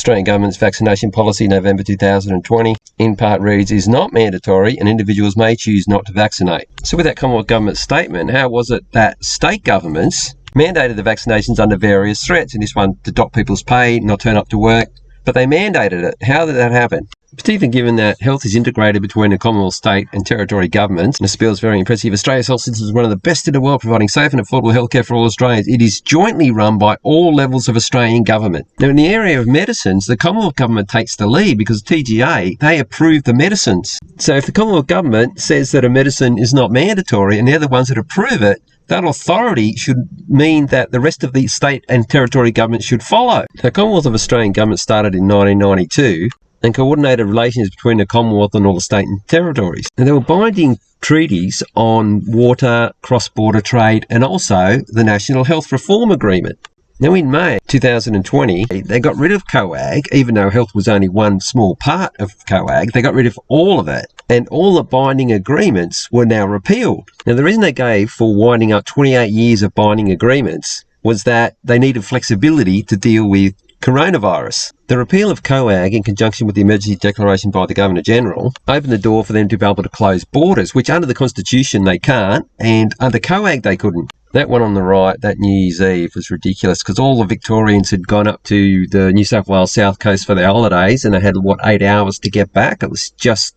Australian Government's vaccination policy, November 2020, in part reads, is not mandatory and individuals may choose not to vaccinate. So with that Commonwealth Government statement, how was it that state governments mandated the vaccinations under various threats? And this one, to dock people's pay, not turn up to work, but they mandated it. How did that happen? Particularly given that health is integrated between the Commonwealth, state and territory governments. And this bill is very impressive. Australia's health system is one of the best in the world, providing safe and affordable healthcare for all Australians. It is jointly run by all levels of Australian government. Now, in the area of medicines, the Commonwealth Government takes the lead because TGA, they approve the medicines. So if the Commonwealth Government says that a medicine is not mandatory and they're the ones that approve it, that authority should mean that the rest of the state and territory governments should follow. The Commonwealth of Australian Government started in 1992 and coordinated relations between the Commonwealth and all the state and territories. And there were binding treaties on water, cross-border trade, and also the National Health Reform Agreement. Now in May 2020, they got rid of COAG, even though health was only one small part of COAG. They got rid of all of it, and all the binding agreements were now repealed. Now the reason they gave for winding up 28 years of binding agreements was that they needed flexibility to deal with coronavirus. The repeal of COAG in conjunction with the emergency declaration by the Governor-General opened the door for them to be able to close borders, which under the Constitution they can't, and under COAG they couldn't. That one on the right, that New Year's Eve, was ridiculous because all the Victorians had gone up to the New South Wales South Coast for their holidays and they had, 8 hours to get back. It was just,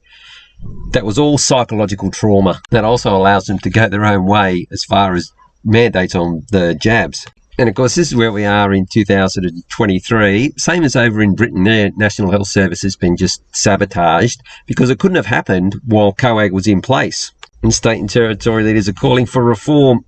that was all psychological trauma. That also allows them to go their own way as far as mandates on the jabs. And of course, this is where we are in 2023. Same as over in Britain, their National Health Service has been just sabotaged because it couldn't have happened while COAG was in place. And state and territory leaders are calling for reform.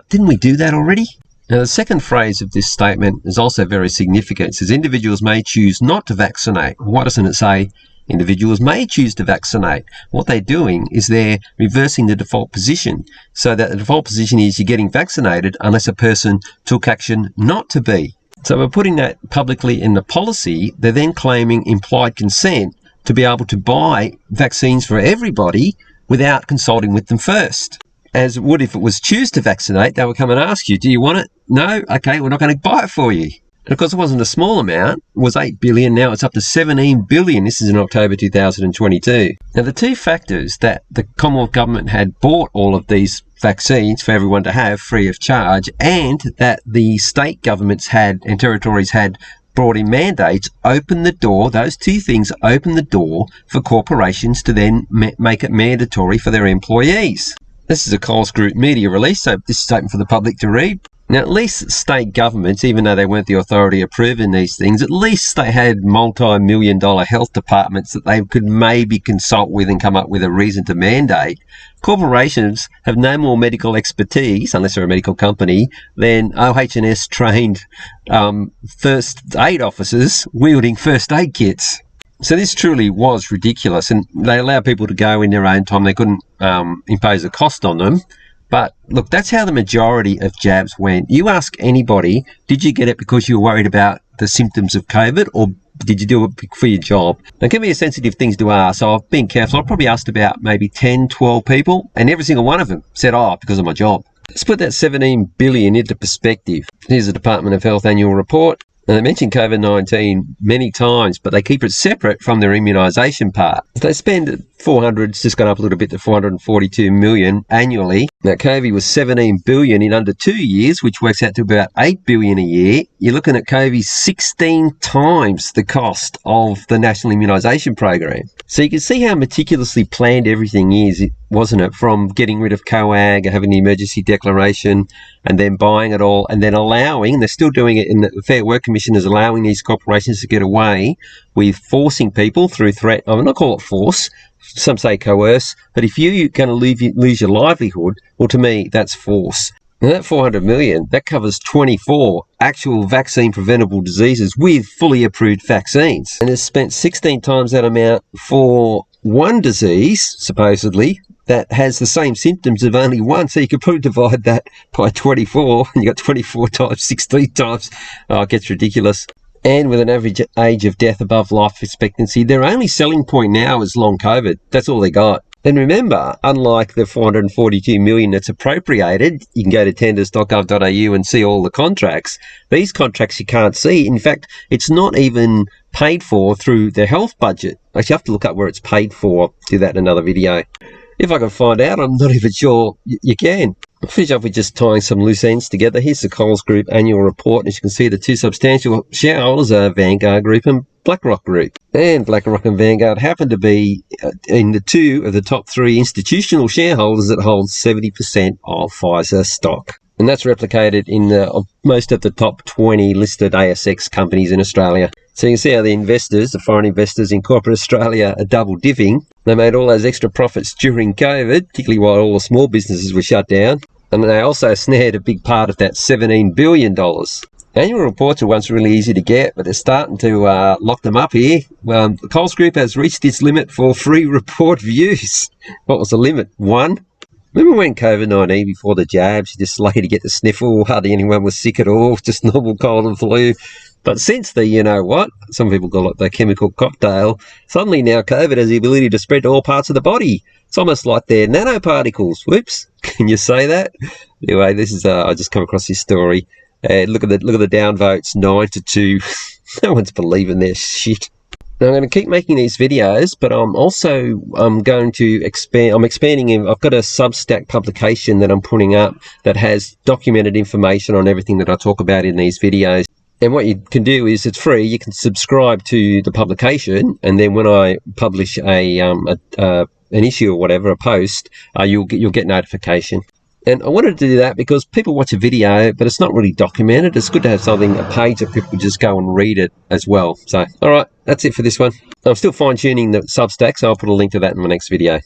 Didn't we do that already? Now, the second phrase of this statement is also very significant. It says individuals may choose not to vaccinate. Why doesn't it say individuals may choose to vaccinate? What they're doing is they're reversing the default position, so that the default position is you're getting vaccinated unless a person took action not to be. So we're putting that publicly in the policy. They're then claiming implied consent to be able to buy vaccines for everybody without consulting with them first. As would if it was choose to vaccinate, they would come and ask you, do you want it? No? Okay, we're not going to buy it for you. And of course, it wasn't a small amount. It was 8 billion. Now it's up to 17 billion. This is in October 2022. Now, the two factors that the Commonwealth Government had bought all of these vaccines for everyone to have free of charge, and that the state governments had and territories had brought in mandates, open the door. Those two things open the door for corporations to then make it mandatory for their employees. This is a Coles Group media release, so this is open for the public to read. Now, at least state governments, even though they weren't the authority approving these things, at least they had multi-million-dollar health departments that they could maybe consult with and come up with a reason to mandate. Corporations have no more medical expertise, unless they're a medical company, than OH&S trained first aid officers wielding first aid kits. So this truly was ridiculous, and they allowed people to go in their own time. They couldn't impose a cost on them. But look, that's how the majority of jabs went. You ask anybody, did you get it because you were worried about the symptoms of COVID, or did you do it for your job? Now, it can be a sensitive thing to ask, so I've been careful. I've probably asked about maybe 10, 12 people, and every single one of them said, because of my job. Let's put that 17 billion into perspective. Here's the Department of Health annual report. And they mention COVID-19 many times, but they keep it separate from their immunisation part. They spend 400, it's just gone up a little bit to 442 million annually. Now, COVID was 17 billion in under 2 years, which works out to about 8 billion a year. You're looking at COVID 16 times the cost of the National Immunisation Program. So you can see how meticulously planned everything is, wasn't it? From getting rid of COAG, having the emergency declaration, and then buying it all, and then allowing, and they're still doing it in the Fair Work Commission, is allowing these corporations to get away with forcing people through threat. I will not call it force. Some say coerce, but if you're going to lose your livelihood, well, to me, that's force. Now, that 400 million, that covers 24 actual vaccine-preventable diseases with fully approved vaccines. And it's spent 16 times that amount for one disease, supposedly, that has the same symptoms of only one. So you could probably divide that by 24, and you got 24 times 16 times. Oh, it gets ridiculous. And with an average age of death above life expectancy, their only selling point now is long COVID. That's all they got. And remember, unlike the 442 million that's appropriated, you can go to tenders.gov.au and see all the contracts. These contracts you can't see. In fact, it's not even paid for through the health budget. Actually, you have to look up where it's paid for. Do that in another video. If I can find out, I'm not even sure you can. I'll finish off with just tying some loose ends together. Here's the Coles Group annual report. As you can see, the two substantial shareholders are Vanguard Group and BlackRock Group. And BlackRock and Vanguard happen to be in the two of the top three institutional shareholders that hold 70% of Pfizer stock. And that's replicated in most of the top 20 listed ASX companies in Australia. So you can see how the investors, the foreign investors in corporate Australia, are double dipping. They made all those extra profits during COVID, particularly while all the small businesses were shut down. And they also snared a big part of that $17 billion. Annual reports are once really easy to get, but they're starting to lock them up here. The Coles Group has reached its limit for free report views. What was the limit? 1? Remember when COVID-19, before the jabs, you just lucky to get the sniffle, hardly anyone was sick at all, just normal cold and flu. But since the, you know what, some people call it the chemical cocktail, suddenly now COVID has the ability to spread to all parts of the body. It's almost like they're nanoparticles. Whoops, can you say that? Anyway, this is, I just come across this story. Look at the downvotes, 9-2. No one's believing their shit. Now, I'm going to keep making these videos, but I'm also going to expand. I'm expanding. I've got a Substack publication that I'm putting up that has documented information on everything that I talk about in these videos. And what you can do is, it's free. You can subscribe to the publication, and then when I publish an issue or whatever, a post, you'll get notification. And I wanted to do that because people watch a video, but it's not really documented. It's good to have something, a page that people just go and read it as well. So, all right, that's it for this one. I'm still fine-tuning the Substack, so I'll put a link to that in my next video.